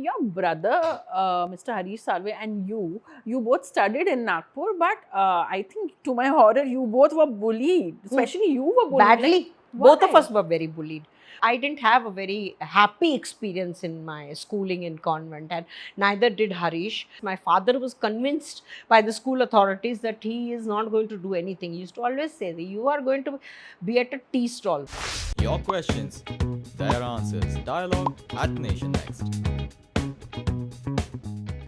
your brother, Mr. Harish Salve, and you both studied in Nagpur, but I think to my horror, you both were bullied. Especially you were bullied. Badly. Like, Both of why? us were very bullied. I didn't have a very happy experience in my schooling in convent, and neither did Harish. My father was convinced by the school authorities that he is not going to do anything. He used to always say that you are going to be at a tea stall. Your questions, their answers. Dialogue at Nation Next.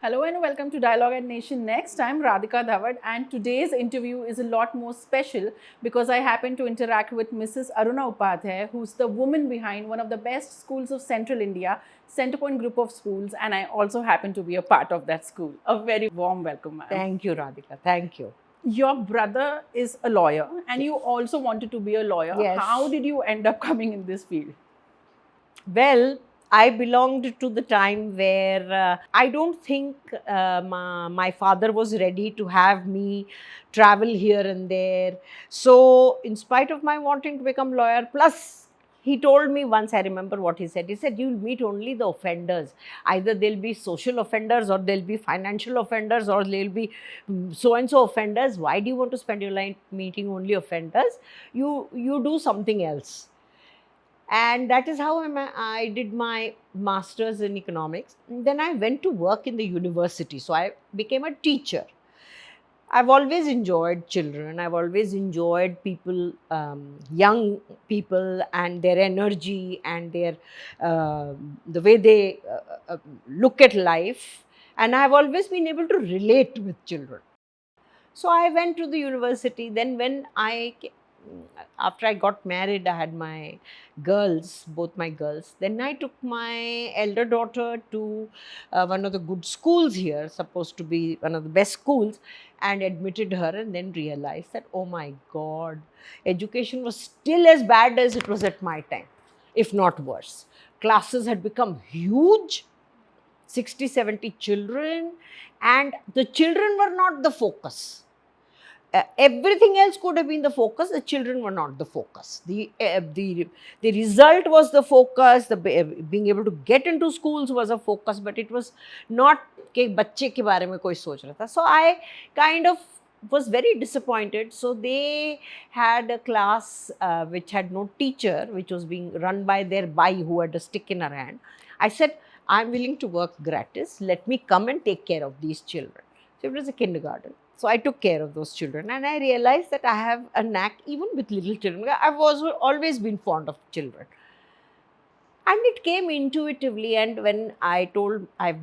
Hello and welcome to Dialogue at Nation Next. I'm Radhika Dhawad, and today's interview is a lot more special because I happen to interact with Mrs. Aruna Upadhyaya, who's the woman behind one of the best schools of Central India, Centrepoint Group of Schools, and I also happen to be a part of that school. A very warm welcome, ma'am. Thank you, Radhika. Thank you. Your brother is a lawyer and you also wanted to be a lawyer. Yes. How did you end up coming in this field? Well, I belonged to the time where I don't think my father was ready to have me travel here and there. So, in spite of my wanting to become lawyer, plus he told me once, I remember what he said. He said, you'll meet only the offenders. Either they'll be social offenders or they'll be financial offenders or they'll be so-and-so offenders. Why do you want to spend your life meeting only offenders? You do something else. And that is how I did my master's in economics. And then I went to work in the university. So I became a teacher. I've always enjoyed children. I've always enjoyed people, young people, and their energy and their the way they look at life. And I've always been able to relate with children. So I went to the university. Then when after I got married, I had my girls, both my girls. Then I took my elder daughter to one of the good schools here, supposed to be one of the best schools, and admitted her, and then realized that, oh my God, education was still as bad as it was at my time, if not worse. Classes had become huge, 60, 70 children, and the children were not the focus. Everything else could have been the focus. The children were not the focus. The result was the focus. Being able to get into schools was a focus, but it was not कि बच्चे के बारे में कोई सोच रहा था. So I kind of was very disappointed. So they had a class which had no teacher, which was being run by their bai who had a stick in her hand. I said, I'm willing to work gratis. Let me come and take care of these children. So it was a kindergarten. So I took care of those children, and I realized that I have a knack even with little children. I've also always been fond of children. And it came intuitively, and when I told, I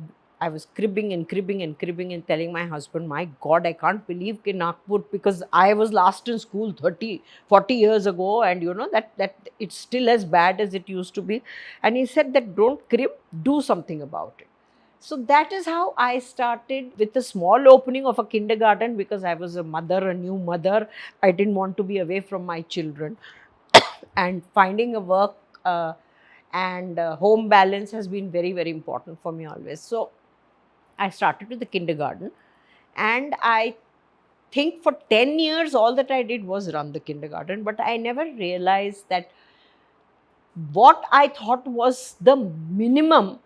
was cribbing and telling my husband, my God, I can't believe in Nagpur, because I was last in school 30, 40 years ago, and you know that it's still as bad as it used to be. And he said that don't crib, do something about it. So that is how I started, with a small opening of a kindergarten, because I was a mother, a new mother. I didn't want to be away from my children. And finding a work and home balance has been very, very important for me always. So I started with the kindergarten, and I think for 10 years, all that I did was run the kindergarten, but I never realized that what I thought was the minimum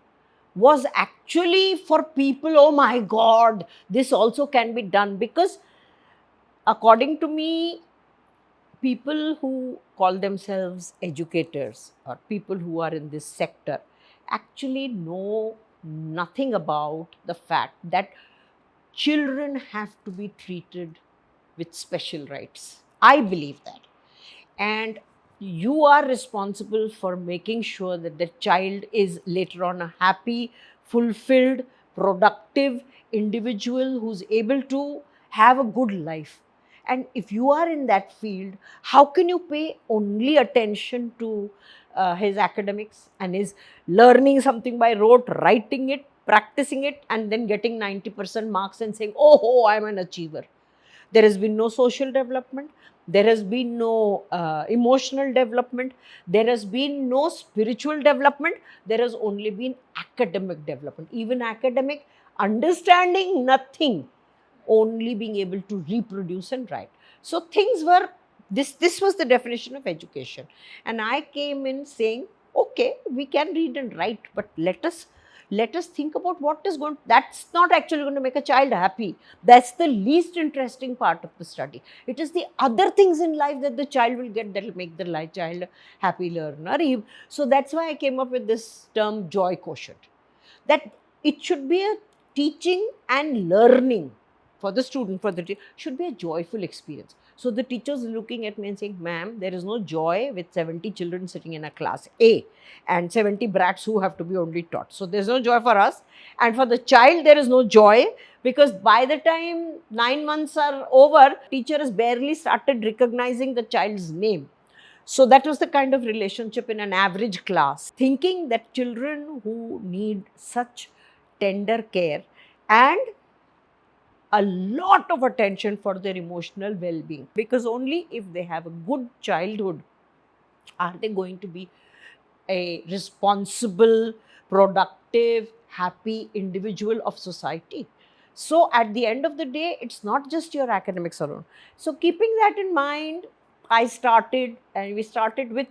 was actually for people, oh my God, this also can be done. Because according to me, people who call themselves educators or people who are in this sector actually know nothing about the fact that children have to be treated with special rights. I believe that. And you are responsible for making sure that the child is later on a happy, fulfilled, productive individual who's able to have a good life. And if you are in that field, how can you pay only attention to his academics and his learning something by rote, writing it, practicing it, and then getting 90% marks and saying, oh, I'm an achiever? There has been no social development. There has been no emotional development. There has been no spiritual development. There has only been academic development. Even academic, understanding nothing, only being able to reproduce and write. So things were, this was the definition of education. And I came in saying, okay, we can read and write, but let us Let us think about what is going, that's not actually going to make a child happy. That's the least interesting part of the study. It is the other things in life that the child will get that will make the child a happy learner. So that's why I came up with this term joy quotient. That it should be a teaching and learning for the student, for the teacher, should be a joyful experience. So the teachers looking at me and saying, ma'am, there is no joy with 70 children sitting in a class A and 70 brats who have to be only taught. So there's no joy for us. And for the child, there is no joy, because by the time 9 months are over, teacher has barely started recognizing the child's name. So that was the kind of relationship in an average class. Thinking that children who need such tender care and a lot of attention for their emotional well-being, because only if they have a good childhood are they going to be a responsible, productive, happy individual of society. So at the end of the day, it's not just your academics alone. So keeping that in mind, we started with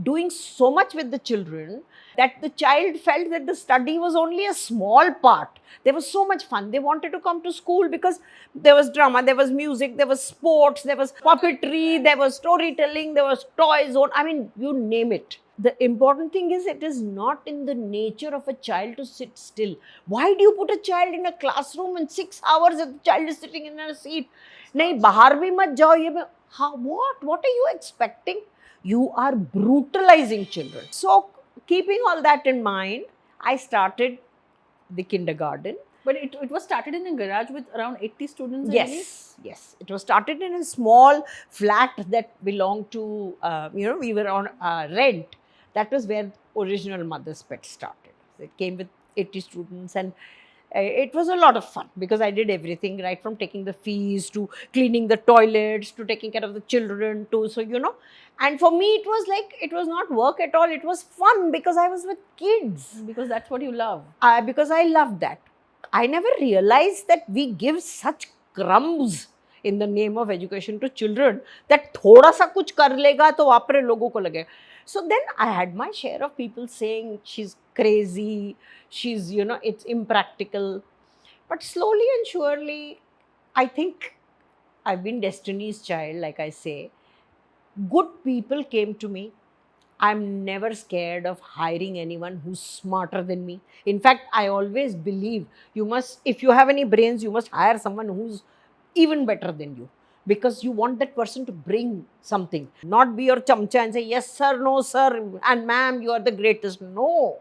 doing so much with the children that the child felt that the study was only a small part. There was so much fun. They wanted to come to school because there was drama, there was music, there was sports, there was puppetry, there was storytelling, there was toys, I mean, you name it. The important thing is, it is not in the nature of a child to sit still. Why do you put a child in a classroom and 6 hours the child is sitting in a seat? Nahi, bahar bhi mat jao, what are you expecting? You are brutalizing children. So keeping all that in mind, I started the kindergarten. But it was started in a garage with around 80 students, I believe? Yes. It was started in a small flat that belonged to, we were on rent. That was where original Mother's Pet started. It came with 80 students, and it was a lot of fun because I did everything, right from taking the fees to cleaning the toilets to taking care of the children too. So, and for me it was like, it was not work at all. It was fun because I was with kids. Because that's what you love. Because I loved that. I never realized that we give such crumbs in the name of education to children that thoda sa kuch kar lega to apre logo ko lage. So then I had my share of people saying she's crazy, she's, it's impractical. But slowly and surely, I think I've been destiny's child, like I say. Good people came to me. I'm never scared of hiring anyone who's smarter than me. In fact, I always believe if you have any brains, you must hire someone who's even better than you. Because you want that person to bring something. Not be your chamcha and say, yes sir, no sir, and ma'am, you are the greatest. No.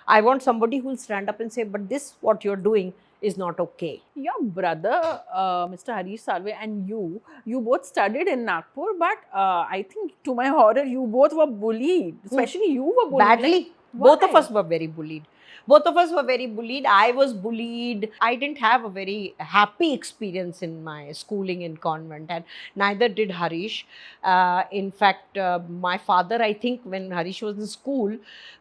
I want somebody who will stand up and say, but this, what you're doing is not okay. Your brother, Mr. Harish Salve, and you both studied in Nagpur, but I think to my horror, you both were bullied. Especially you were bullied. Badly. Both of us were very bullied. I was bullied. I didn't have a very happy experience in my schooling in convent, and neither did Harish. In fact, my father, I think when Harish was in school,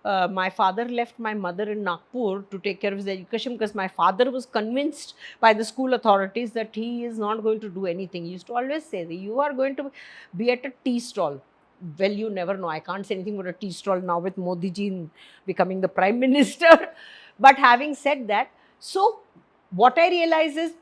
my father left my mother in Nagpur to take care of his education, because my father was convinced by the school authorities that he is not going to do anything. He used to always say that you are going to be at a tea stall. Well, you never know. I can't say anything about a tea stall now with Modi ji becoming the Prime Minister. But having said that, so what I realized is,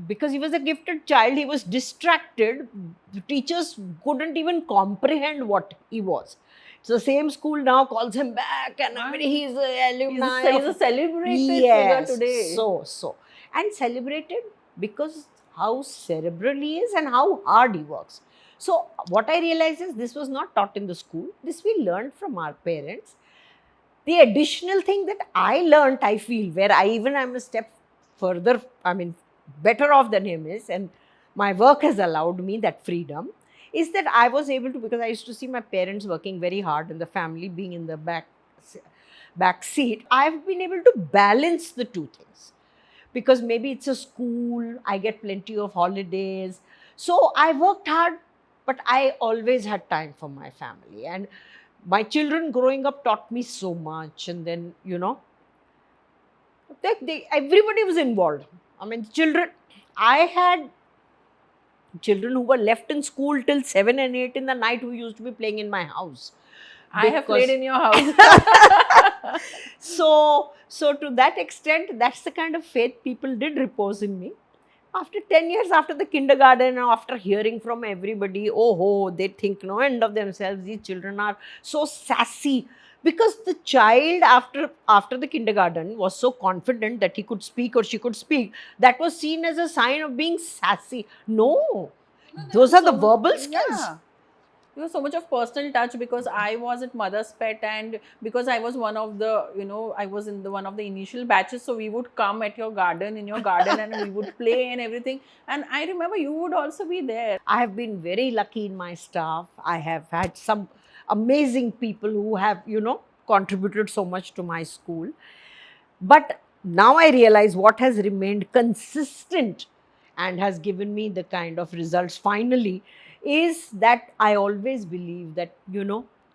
because he was a gifted child, he was distracted. The teachers couldn't even comprehend what he was. So the same school now calls him back, and he's an alumni. He's a celebrated figure today. So. And celebrated because how cerebral he is and how hard he works. So what I realized is, this was not taught in the school. This we learned from our parents. The additional thing that I learned, I feel, where I'm a step further, better off than him is, and my work has allowed me that freedom, is that I was able to, because I used to see my parents working very hard and the family being in the back seat, I've been able to balance the two things. Because maybe it's a school, I get plenty of holidays. So I worked hard, but I always had time for my family. And my children growing up taught me so much. And then, everybody was involved. I had children who were left in school till 7 and 8 in the night who used to be playing in my house. I have Because- played in your house. So to that extent, that's the kind of faith people did repose in me. After 10 years after the kindergarten, and after hearing from everybody, oh, they think no end of themselves, these children are so sassy. Because the child after the kindergarten was so confident that he could speak or she could speak, that was seen as a sign of being sassy. No, those are the verbal skills. Yeah. There was so much of personal touch because I was at Mother's Pet, and because I was one of the, I was in the one of the initial batches, so we would come at your garden, and we would play and everything. And I remember you would also be there. I have been very lucky in my staff. I have had some amazing people who have, contributed so much to my school. But now I realize what has remained consistent and has given me the kind of results finally is that I always believe that,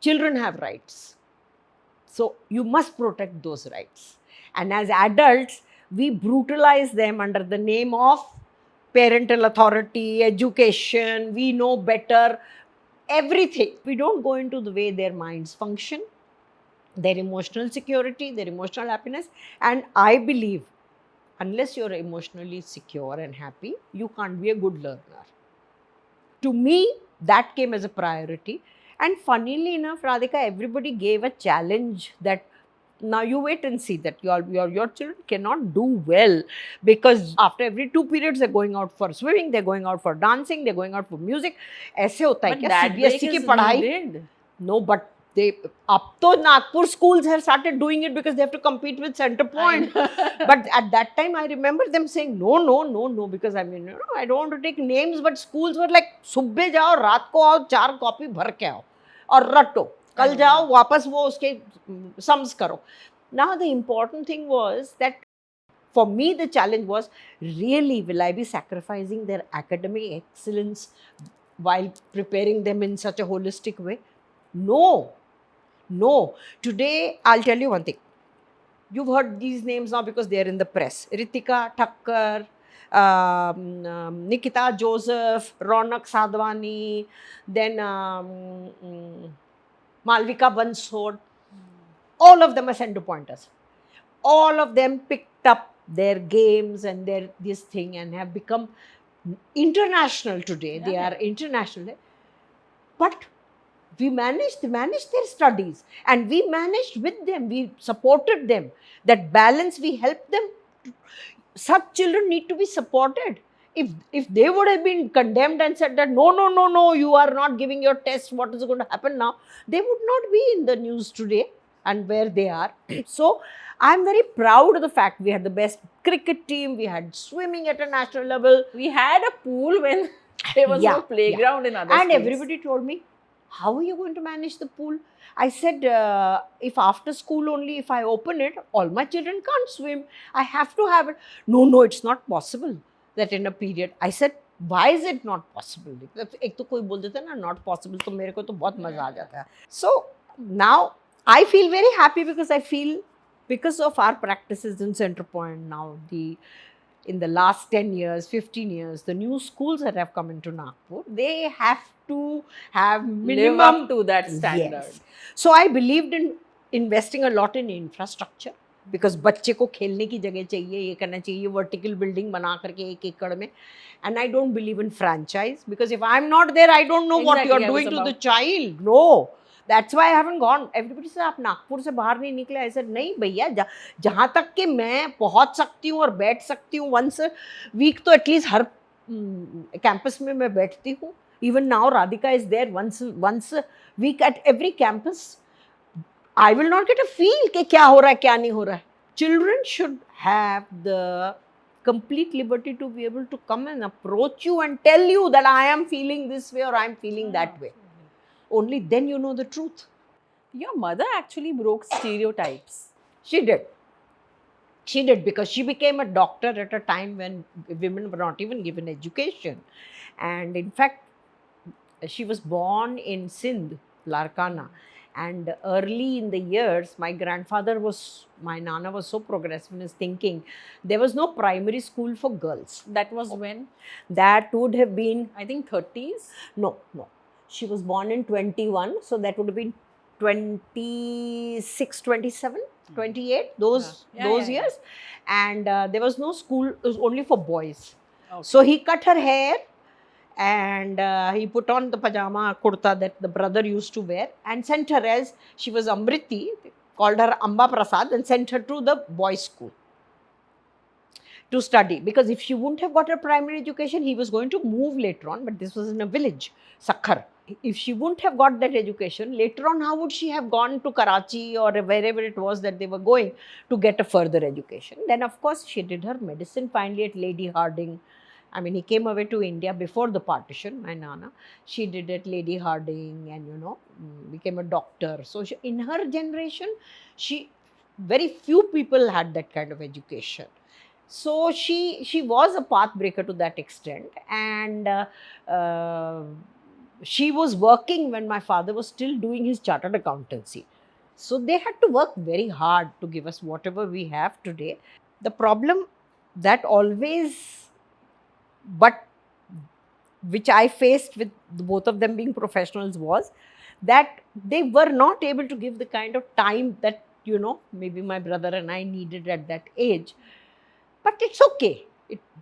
children have rights. So you must protect those rights. And as adults, we brutalize them under the name of parental authority, education, we know better, everything. We don't go into the way their minds function, their emotional security, their emotional happiness. And I believe, unless you're emotionally secure and happy, you can't be a good learner. To me, that came as a priority. And funnily enough, Radhika, everybody gave a challenge that now you wait and see that your children cannot do well, because after every 2 periods they're going out for swimming, they're going out for dancing, they're going out for music. ऐसे होता है But क्या that break CBSE की is पढ़ाई? needed. No, but up to Nagpur schools have started doing it because they have to compete with Center Point. But at that time, I remember them saying, no, because I mean, I don't want to take names, but schools were like, सुबह जाओ, रात को आओ, 4 copy भर के आओ और रटो, कल जाओ, वापस वो उसके sums करो. Now, the important thing was that for me, the challenge was, really, will I be sacrificing their academic excellence while preparing them in such a holistic way? No. Today, I'll tell you one thing. You've heard these names now because they're in the press. Ritika Thakkar, Nikita Joseph, Ronak Sadhwani, then Malvika Bansod. All of them are center pointers. All of them picked up their games and this thing and have become international today. They are international. But they managed their studies, and we managed with them. We supported them. That balance, we helped them. Such children need to be supported. If they would have been condemned and said that no, you are not giving your test, what is going to happen now? They would not be in the news today and where they are. So I'm very proud of the fact we had the best cricket team, we had swimming at a national level. We had a pool when there was no playground in other And schools. everybody told me, how are you going to manage the pool? I said, if after school only, if I open it, all my children can't swim. I have to have it. No, it's not possible that in a period. I said, why is it not possible? एक तो कोई बोल देता है ना not possible, तो मेरे को तो बहुत मजा आ जाता है. So now I feel very happy because I feel because of our practices in Center Point now, in the last 10 years, 15 years, the new schools that have come into Nagpur, they have to have minimum. Live up to that standard. Yes. So I believed in investing a lot in infrastructure because बच्चे को खेलने की जगह चाहिए, ये करना चाहिए, vertical building बना करके 1 एकड़ में. And I don't believe in franchise because if I'm not there, I don't know what you're doing to the child. No. That's why I haven't gone. Everybody says, आप नागपुर से बाहर नहीं निकले. I said, नहीं भैया, जहाँ तक कि मैं पहुँच सकती हूँ और बैठ सकती हूँ once a week तो at least हर campus में मैं बैठती हूँ. Even now, Radhika is there once a week at every campus. I will not get a feel कि क्या हो रहा है, क्या नहीं हो रहा है. Children should have the complete liberty to be able to come and approach you and tell you that I am feeling this way or I am feeling that way. Only then you know the truth. Your mother actually broke stereotypes. She did because she became a doctor at a time when women were not even given education. And in fact, she was born in Sindh, Larkana. And early in the years, my Nana was so progressive in his thinking. There was no primary school for girls. That was when? That would have been, I think 30s? no. She was born in 21, so that would have been 26, 27, 28, those years. And there was no school, it was only for boys. Okay. So he cut her hair and he put on the pajama kurta that the brother used to wear and sent her, as she was Amriti, called her Amba Prasad, and sent her to the boys' school to study. Because if she wouldn't have got her primary education, he was going to move later on, but this was in a village, Sakhar. If she wouldn't have got that education, later on, how would she have gone to Karachi or wherever it was that they were going to get a further education? Then, of course, she did her medicine finally at Lady Harding. I mean, he came away to India before the partition, my Nana. She did at Lady Harding and, you know, became a doctor. So, in her generation, very few people had that kind of education. So, she was a pathbreaker to that extent. And she was working when my father was still doing his chartered accountancy. So, they had to work very hard to give us whatever we have today. The problem that always, but which I faced with both of them being professionals, was that they were not able to give the kind of time that, you know, maybe my brother and I needed at that age. But it's okay.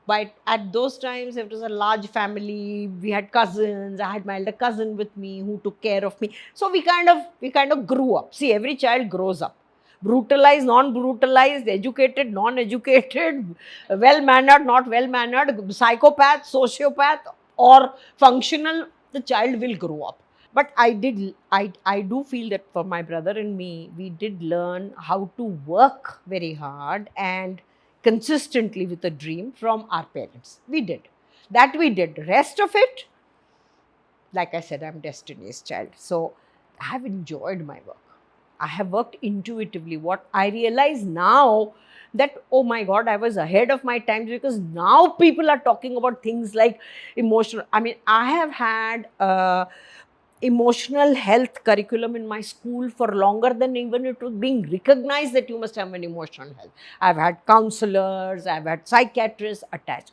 But at those times, it was a large family. We had cousins. I had my elder cousin with me who took care of me. So we kind of grew up. See, every child grows up. Brutalized, non-brutalized, educated, non-educated, well-mannered, not well-mannered, psychopath, sociopath, or functional, the child will grow up. But I do feel that for my brother and me, we did learn how to work very hard and consistently with a dream from our parents. We did. That we did. Rest of it, like I said, I'm Destiny's child. So I have enjoyed my work. I have worked intuitively. What I realize now that, oh my God, I was ahead of my times, because now people are talking about things like emotional. I mean, I have had emotional health curriculum in my school for longer than even it was being recognized that you must have an emotional health. I've had counselors, I've had psychiatrists attached.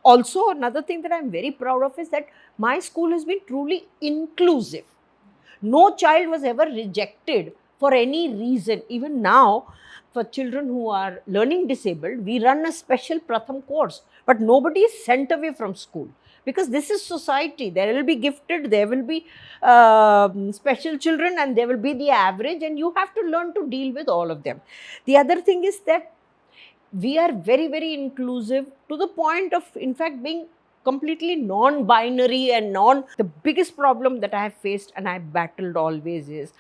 Also, another thing that I'm very proud of is that my school has been truly inclusive. No child was ever rejected for any reason. Even now, for children who are learning disabled, we run a special Pratham course, but nobody is sent away from school. Because this is society. There will be gifted, there will be special children, and there will be the average, and you have to learn to deal with all of them. The other thing is that we are very, very inclusive to the point of, in fact, being completely non-binary and the biggest problem that I have faced and I have battled always is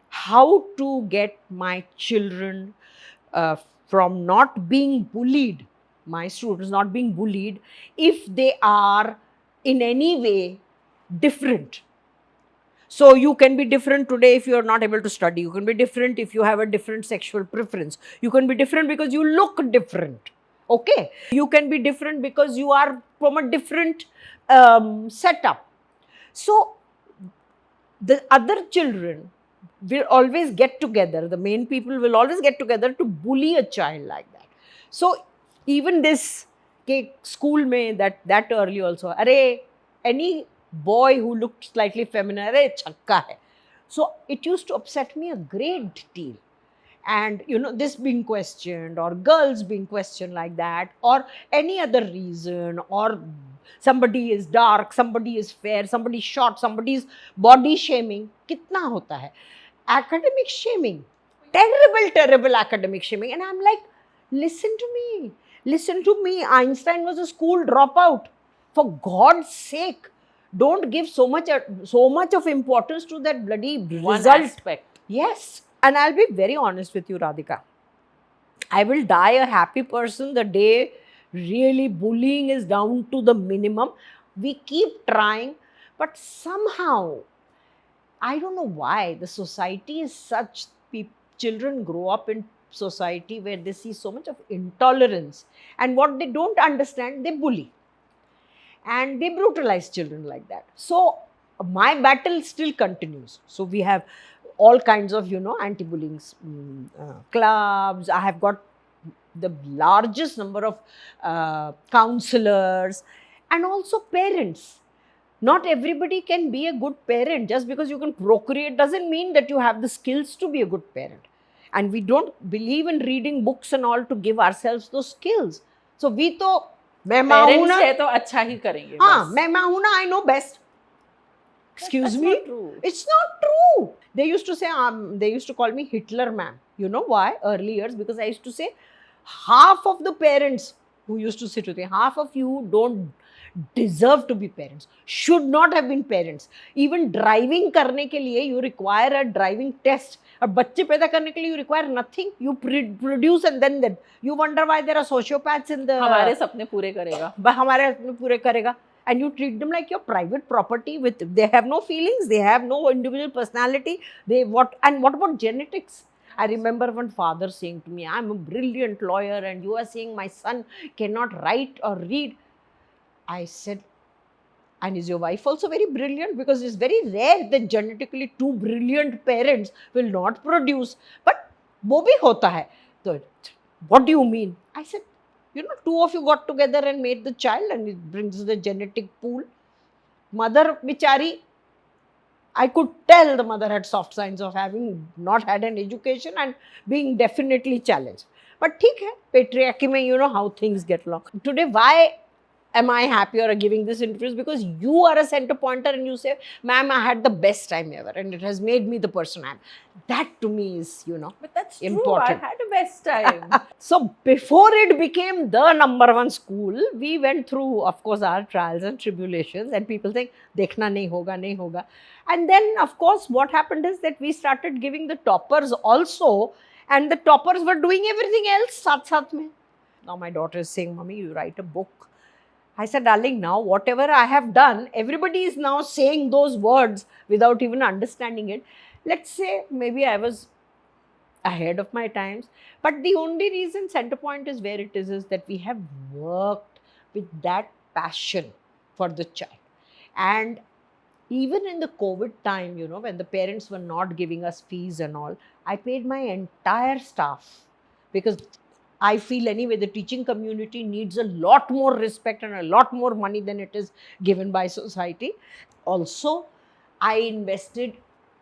how to get my children from not being bullied, my students not being bullied, if they are in any way different. So you can be different today if you are not able to study. You can be different if you have a different sexual preference. You can be different because you look different. Okay. You can be different because you are from a different setup. So the other children will always get together. The main people will always get together to bully a child like that. So even this school mein that early also, arey, any boy who looked slightly feminine, arey, chakka hai. So it used to upset me a great deal. And, you know, this being questioned, or girls being questioned like that, or any other reason, or somebody is dark, somebody is fair, somebody is short, somebody is body shaming. Kitna hota hai? Academic shaming. Terrible academic shaming. And I'm like, listen to me. Listen to me. Einstein was a school dropout. For God's sake, don't give so much of importance to that bloody One result. aspect. Yes. And I'll be very honest with you, Radhika. I will die a happy person the day really bullying is down to the minimum. We keep trying, but somehow, I don't know why, the society is such, children grow up in society where they see so much of intolerance, and what they don't understand, they bully. And they brutalize children like that. So my battle still continues. So we have all kinds of, you know, anti-bullying clubs. I have got the largest number of counselors, and also parents. Not everybody can be a good parent. Just because you can procreate doesn't mean that you have the skills to be a good parent. And we don't believe in reading books and all to give ourselves those skills. So we to मैं माँ हूँ parents ना, है तो अच्छा ही करेंगे हाँ बस. मैं माँ हूँ ना, I know best. Excuse That's me? not true. It's not true. They used to say, they used to call me Hitler ma'am. You know why? Early years, because I used to say, half of the parents who used to sit with me, half of you don't deserve to be parents, should not have been parents. Even driving करने के लिए you require a driving test. और बच्चे पैदा करने के लिए you require nothing. You produce and then you wonder why there are sociopaths in the. हमारे सपने पूरे करेगा. हमारे सपने पूरे करेगा. And you treat them like your private property. They have no feelings, they have no individual personality. What about genetics? I remember one father saying to me, I'm a brilliant lawyer and you are saying my son cannot write or read. I said, and is your wife also very brilliant? Because it's very rare that genetically two brilliant parents will not produce. But wo bhi hota hai. So, what do you mean? I said, two of you got together and made the child and it brings the genetic pool. Mother bichari, I could tell the mother had soft signs of having not had an education and being definitely challenged. But theek hai, patriarchy mein you know how things get along. Today, why am I happier or giving this interview? Because you are a center pointer and you say, ma'am, I had the best time ever and it has made me the person I am. That to me is, But that's important. true. I had a best time. So before it became the number one school, we went through, of course, our trials and tribulations, and people think, "Dekhna nahi hoga, nahi hoga." And then, of course, what happened is that we started giving the toppers also, and the toppers were doing everything else saath mein. Now my daughter is saying, "Mommy, you write a book." I said, darling, now whatever I have done, everybody is now saying those words without even understanding it. Let's say maybe I was ahead of my times, but the only reason Centrepoint is where it is that we have worked with that passion for the child. And even in the COVID time, when the parents were not giving us fees and all, I paid my entire staff, because I feel anyway the teaching community needs a lot more respect and a lot more money than it is given by society. Also, I invested,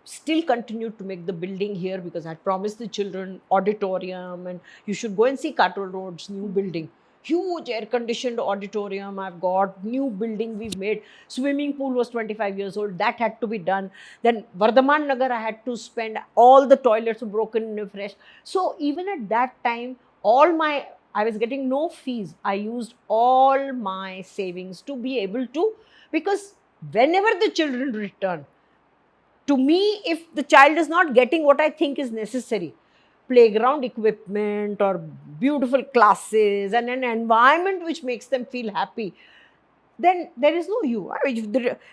still continued to make the building here, because I promised the children auditorium, and you should go and see Katol Road's new building. Huge air-conditioned auditorium I've got, new building we've made. Swimming pool was 25 years old, that had to be done. Then Wardhaman Nagar, I had to spend, all the toilets were broken and refreshed. So even at that time, I was getting no fees. I used all my savings to be able to, because whenever the children return, to me, if the child is not getting what I think is necessary, playground equipment or beautiful classes and an environment which makes them feel happy, then there is no you.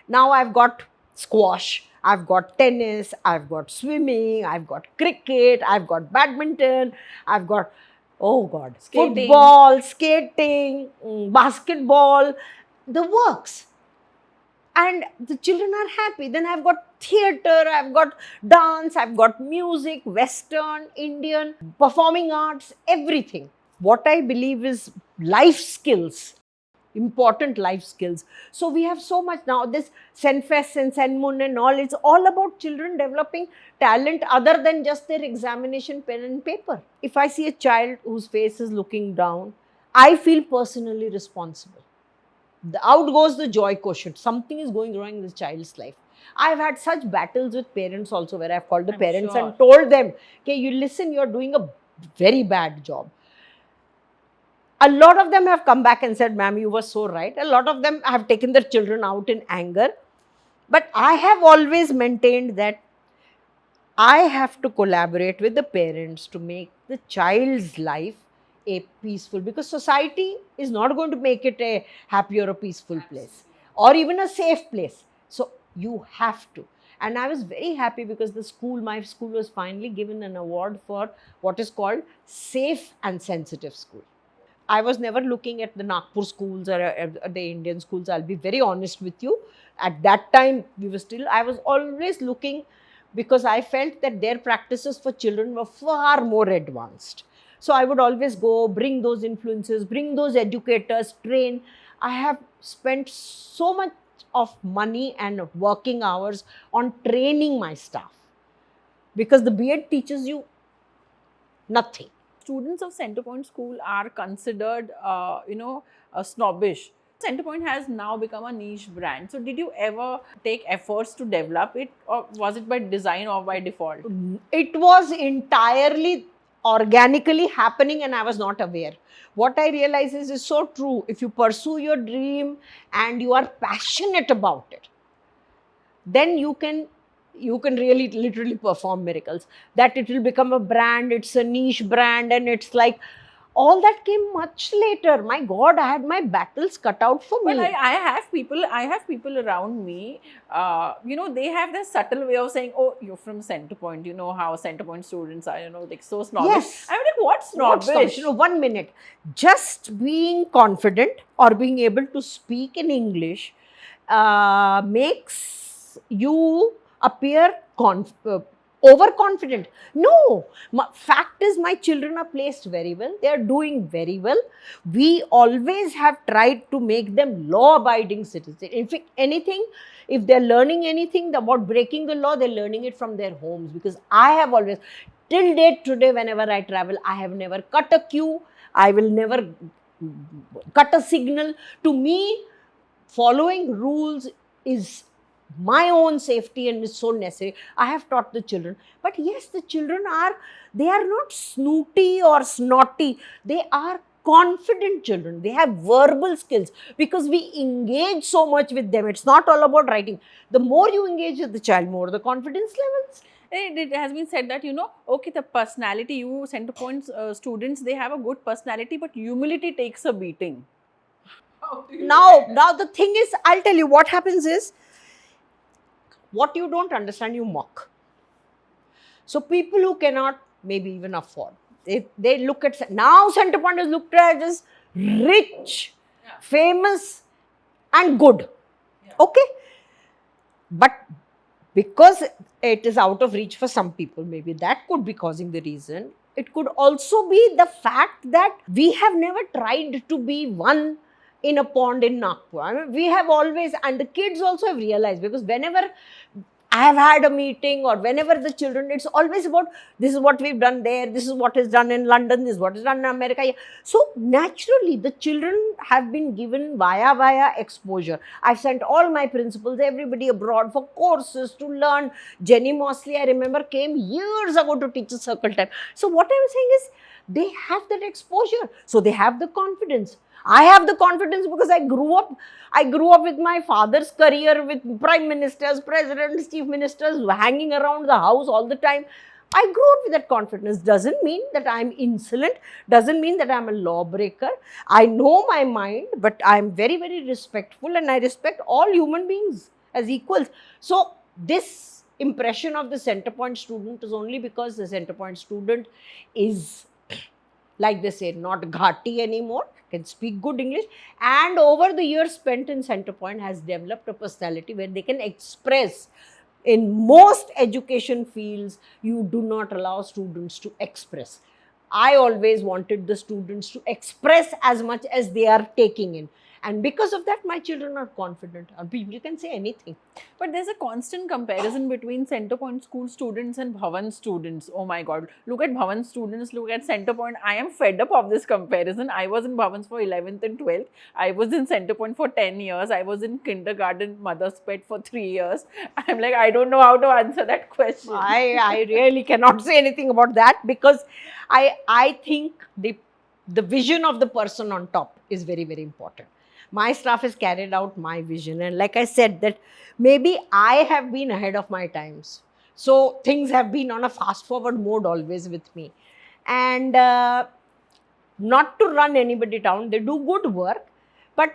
Now I've got squash, I've got tennis, I've got swimming, I've got cricket, I've got badminton, I've got, Skating. football, skating, basketball, the works. And the children are happy. Then I've got theatre, I've got dance, I've got music, Western, Indian, performing arts, everything. What I believe is life skills, important life skills. So we have so much now, this Senfest and Senmun and all, it's all about children developing talent other than just their examination pen and paper. If I see a child whose face is looking down, I feel personally responsible. Out goes the joy quotient. Something is going wrong in this child's life. I've had such battles with parents also, where I've called the parents and told them, okay, you listen, you're doing a very bad job. A lot of them have come back and said, ma'am, you were so right. A lot of them have taken their children out in anger. But I have always maintained that I have to collaborate with the parents to make the child's life a peaceful, because society is not going to make it a happy or a peaceful place or even a safe place. So you have to. And I was very happy because my school was finally given an award for what is called safe and sensitive school. I was never looking at the Nagpur schools or the Indian schools. I'll be very honest with you. At that time, I was always looking, because I felt that their practices for children were far more advanced. So I would always go, bring those influences, bring those educators, train. I have spent so much of money and working hours on training my staff, because the B.Ed teaches you nothing. Students of Centrepoint School are considered, snobbish. Centrepoint has now become a niche brand. So, did you ever take efforts to develop it, or was it by design or by default? It was entirely organically happening and I was not aware. What I realize is so true. If you pursue your dream and you are passionate about it, then you can really literally perform miracles. That it will become a brand, it's a niche brand, and it's like all that came much later. My God, I had my battles cut out for me. But I have people around me, they have this subtle way of saying, oh, you're from Centrepoint, you know how Centrepoint students are, like so snobbish. Yes. I'm like, what's snobbish? 1 minute. Just being confident or being able to speak in English makes you appear overconfident. No, fact is my children are placed very well. They are doing very well. We always have tried to make them law-abiding citizens. If they're learning anything about breaking the law, they're learning it from their homes. Because I have always, till date today, whenever I travel, I have never cut a queue. I will never cut a signal. To me, following rules is my own safety and is so necessary. I have taught the children. But yes, the children they are not snooty or snotty. They are confident children. They have verbal skills because we engage so much with them. It's not all about writing. The more you engage with the child, more the confidence levels. It has been said that, okay, the personality, Centrepoint students, they have a good personality, but humility takes a beating. Now the thing is, I'll tell you what happens is, what you don't understand, you mock. So people who cannot maybe even afford, they look at, now Centrepoint is looked at as rich, famous and good. Okay. But because it is out of reach for some people, maybe that could be causing the reason. It could also be the fact that we have never tried to be one in a pond in Nagpur. I mean, we have always, and the kids also have realized, because whenever I have had a meeting or whenever the children, it's always about, this is what we've done there, this is what is done in London, this is what is done in America. So naturally, the children have been given via exposure. I've sent all my principals, everybody abroad for courses to learn. Jenny Mosley, I remember, came years ago to teach a circle time. So what I'm saying is, they have that exposure. So they have the confidence. I have the confidence because I grew up with my father's career, with prime ministers, presidents, chief ministers hanging around the house all the time. I grew up with that confidence. Doesn't mean that I'm insolent, doesn't mean that I'm a lawbreaker. I know my mind, but I'm very, very respectful and I respect all human beings as equals. So this impression of the Centrepoint student is only because the Centrepoint student is, like they say, not ghati anymore, can speak good English, and over the years spent in Centrepoint has developed a personality where they can express. In most education fields, you do not allow students to express. I always wanted the students to express as much as they are taking in. And because of that, my children are confident. You can say anything. But there's a constant comparison between Centrepoint school students and Bhavans students. Oh my God. Look at Bhavans students, look at Centrepoint. I am fed up of this comparison. I was in Bhavans for 11th and 12th. I was in Centrepoint for 10 years. I was in kindergarten, mother's pet for 3 years. I'm like, I don't know how to answer that question. I really cannot say anything about that, because I think the vision of the person on top is very, very important. My staff has carried out my vision, and like I said, that maybe I have been ahead of my times. So things have been on a fast forward mode always with me. And not to run anybody down, they do good work, but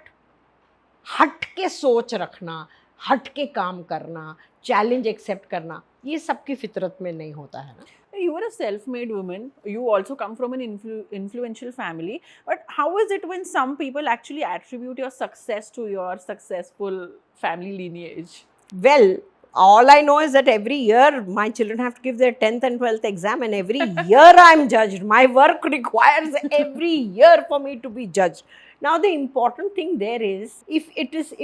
हट के सोच रखना, हट के काम करना, challenge accept करना, ये सबकी फितरत में नहीं होता है ना. You were a self-made woman. You also come from an influential family. But how is it when some people actually attribute your success to your successful family lineage? Well, All I know is that every year my children have to give their 10th and 12th exam, and every year I'm judged. My work requires every year for me to be judged. Now the important thing there is, if it is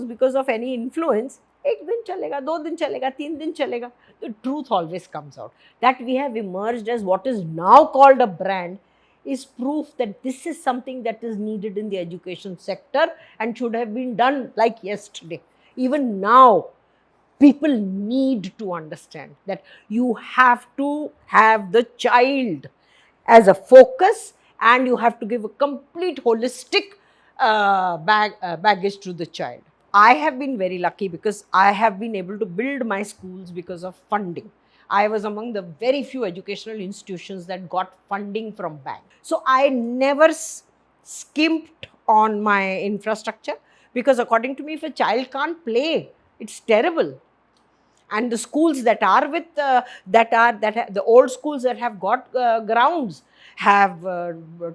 because of any influence, एक दिन चलेगा, 2 दिन चलेगा, 3 दिन चलेगा, the truth always comes out. That we have emerged as what is now called a brand is proof that this is something that is needed in the education sector and should have been done like yesterday. Even now, people need to understand that you have to have the child as a focus, and you have to give a complete holistic baggage to the child. I have been very lucky because I have been able to build my schools because of funding. I was among the very few educational institutions that got funding from bank. So I never skimped on my infrastructure, because according to me, if a child can't play, it's terrible. And the schools that are with the old schools that have got grounds have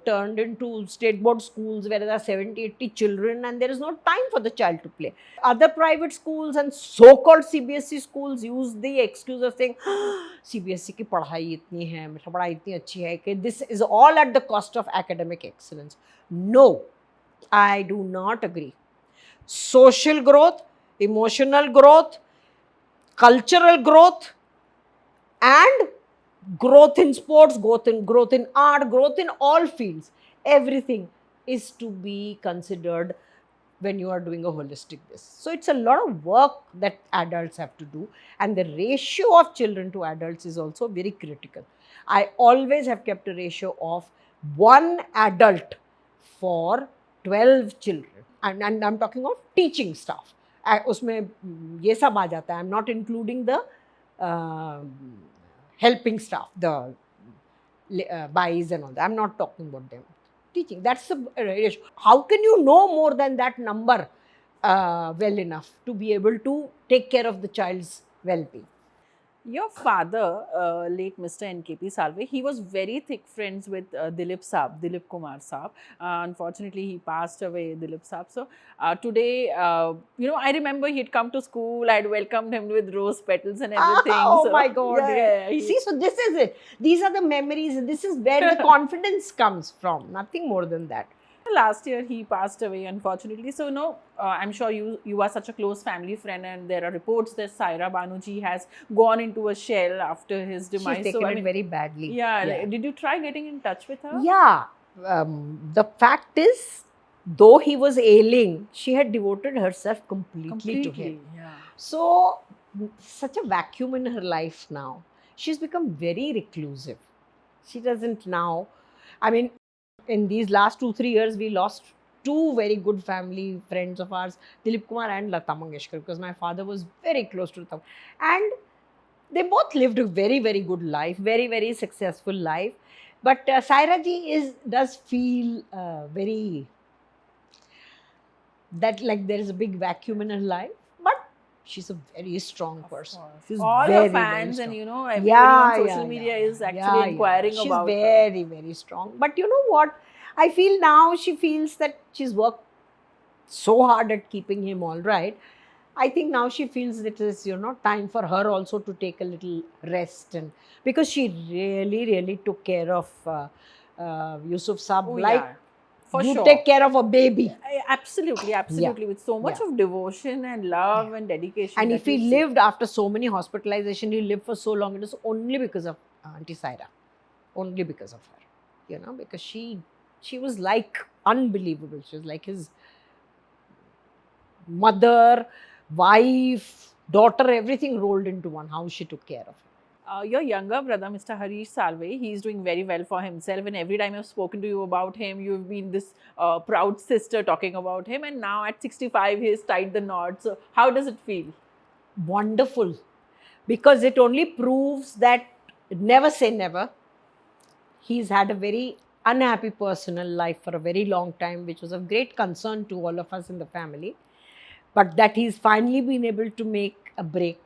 turned into state board schools where there are 70-80 children and there is no time for the child to play. Other private schools and so-called CBSE schools use the excuse of saying CBSE की पढ़ाई इतनी है, पढ़ाई इतनी अच्छी है कि this is all at the cost of academic excellence. No, I do not agree. Social growth, emotional growth, cultural growth, and growth in sports, growth in art, growth in all fields, everything is to be considered when you are doing a holistic this. So it's a lot of work that adults have to do, and the ratio of children to adults is also very critical. I always have kept a ratio of 1 adult for 12 children, and I'm talking of teaching staff. उसमें ये सब आ जाता है. I'm not including the helping staff, the buys and all that. I'm not talking about them. Teaching, that's the ratio. How can you know more than that number well enough to be able to take care of the child's well-being? Your father, late Mr. NKP Salve, he was very thick friends with Dilip Saab, Dilip Kumar Saab. Unfortunately, he passed away, Dilip Saab. So today, I remember he'd come to school. I'd welcomed him with rose petals and everything. Oh so, my God! See, so this is it. These are the memories. This is where the confidence comes from. Nothing more than that. Last year he passed away, unfortunately. So I'm sure you are such a close family friend, and there are reports that Saira Banuji has gone into a shell after his demise. She's taken it very badly. Yeah. Did you try getting in touch with her? Yeah. The fact is, though he was ailing, she had devoted herself completely to him. Yeah. So, such a vacuum in her life now. She's become very reclusive. She doesn't now, I mean, in these last 2-3 years, we lost 2 very good family friends of ours, Dilip Kumar and Lata Mangeshkar, because my father was very close to Lata. And they both lived a very, very good life, very, very successful life. But Saira ji does feel very, that like there is a big vacuum in her life. But she's a very strong person. She's all very, her fans very and strong. everybody on social media is actually inquiring about her. She's very, very strong. But you know what? I feel now she feels that she's worked so hard at keeping him all right. I think now she feels it is, time for her also to take a little rest, and because she really, really took care of Yusuf Saab for you sure. take care of a baby. Absolutely, with so much of devotion and love and dedication. And if he lived after so many hospitalizations, he lived for so long, it is only because of Auntie Saira. Only because of her, because she was like unbelievable. She was like his mother, wife, daughter, everything rolled into one, how she took care of him. Your younger brother, Mr. Harish Salve, he's doing very well for himself, and every time I've spoken to you about him, you've been this proud sister talking about him, and now at 65, he's tied the knot. So how does it feel? Wonderful, because it only proves that never say never. He's had a very unhappy personal life for a very long time, which was of great concern to all of us in the family, but that he's finally been able to make a break.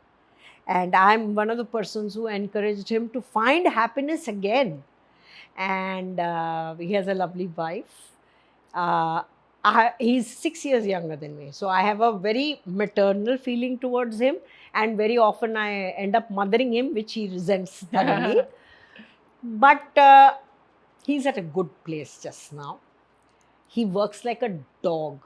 And I'm one of the persons who encouraged him to find happiness again. And he has a lovely wife. He's 6 years younger than me. So I have a very maternal feeling towards him. And very often I end up mothering him, which he resents thoroughly. But he's at a good place just now. He works like a dog.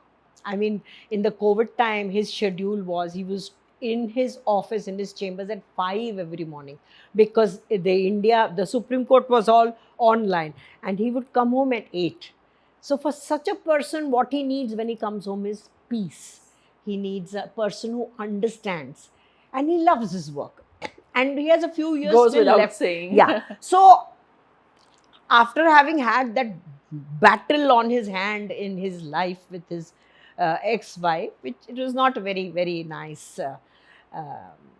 I mean, in the COVID time, his schedule was he was in his office, in his chambers at 5 every morning, because the Supreme Court was all online, and he would come home at 8. So for such a person, what he needs when he comes home is peace. He needs a person who understands, and he loves his work. And he has a few years Goes still without left. saying. Yeah. So after having had that battle on his hand in his life with his ex-wife, which it was not a very, very nice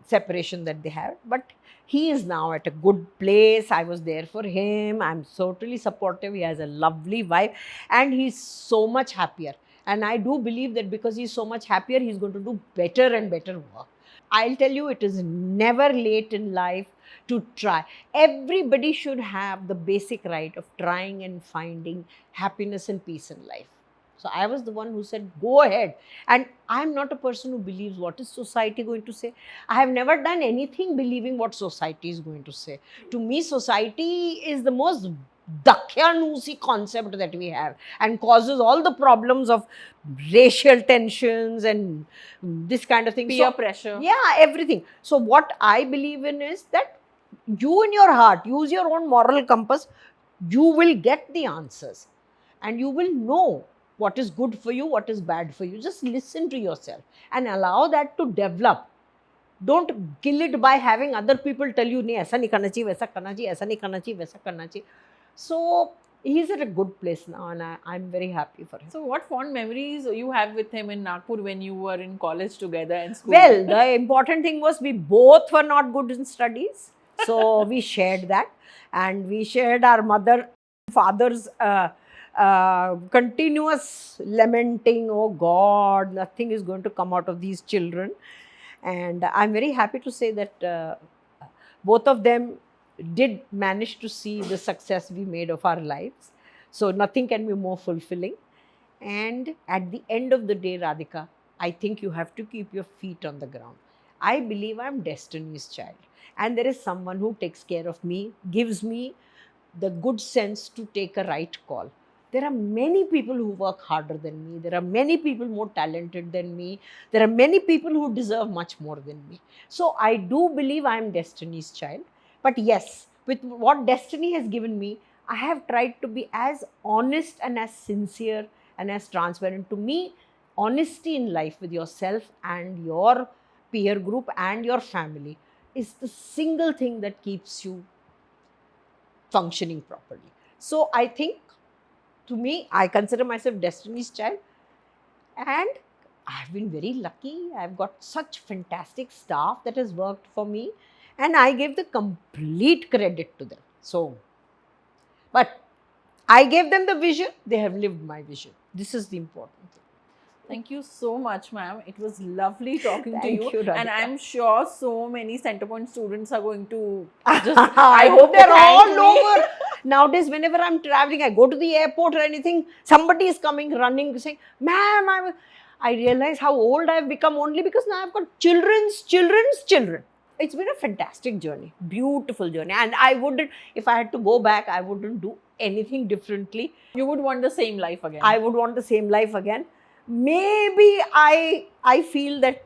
separation that they had, but he is now at a good place. I was there for him. I'm totally supportive. He has a lovely wife and he's so much happier. And I do believe that because he's so much happier, he's going to do better and better work. I'll tell you, it is never late in life to try. Everybody should have the basic right of trying and finding happiness and peace in life. So I was the one who said, go ahead. And I'm not a person who believes what is society going to say. I have never done anything believing what society is going to say. To me, society is the most Dakhyanusi concept that we have and causes all the problems of racial tensions and this kind of thing. Peer pressure. Yeah, everything. So what I believe in is that you in your heart, use your own moral compass, you will get the answers and you will know what is good for you, what is bad for you. Just listen to yourself and allow that to develop. Don't kill it by having other people tell you, nahi, aisa nahi karna chahiye, waisa karna chahiye, aisa nahi karna chahiye, waisa karna chahiye. So he's at a good place now and I'm very happy for him. So what fond memories you have with him in Nagpur when you were in college together and school? Well, the important thing was we both were not good in studies. So we shared that and we shared our father's continuous lamenting, oh God, nothing is going to come out of these children. And I'm very happy to say that both of them did manage to see the success we made of our lives. So nothing can be more fulfilling. And at the end of the day, Radhika, I think you have to keep your feet on the ground. I believe I'm destiny's child. And there is someone who takes care of me, gives me the good sense to take a right call. There are many people who work harder than me. There are many people more talented than me. There are many people who deserve much more than me. So I do believe I am destiny's child. But yes, with what destiny has given me, I have tried to be as honest and as sincere and as transparent. To me, honesty in life with yourself and your peer group and your family is the single thing that keeps you functioning properly. So I think, to me, I consider myself destiny's child and I've been very lucky. I've got such fantastic staff that has worked for me and I give the complete credit to them. So, but I gave them the vision, they have lived my vision. This is the important thing. Thank you so much, ma'am. It was lovely talking to Thank you, Radhika. And I'm sure so many Centrepoint students are going to just, I hope hope they're thank all me. over. Nowadays, whenever I'm traveling, I go to the airport or anything, somebody is coming, running, saying, ma'am, I realize how old I've become only because now I've got children's children. It's been a fantastic journey, beautiful journey. And I wouldn't, if I had to go back, I wouldn't do anything differently. You would want the same life again. I would want the same life again. Maybe I feel that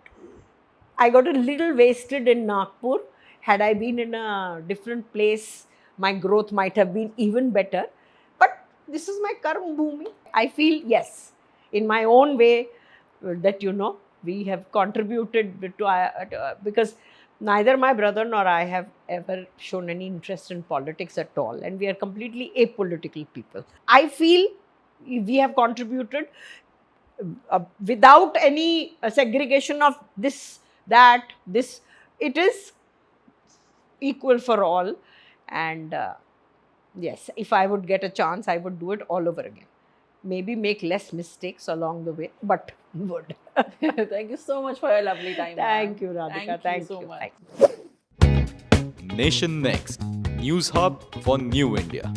I got a little wasted in Nagpur. Had I been in a different place, my growth might have been even better. But this is my karma bhumi. I feel, yes, in my own way, that, we have contributed to, because neither my brother nor I have ever shown any interest in politics at all. And we are completely apolitical people. I feel we have contributed without any segregation of this, that, this. It is equal for all. And yes, if I would get a chance, I would do it all over again. Maybe make less mistakes along the way, but would. Thank you so much for your lovely time. Thank you, Radhika. Thank you so much. Nation Next, News Hub for New India.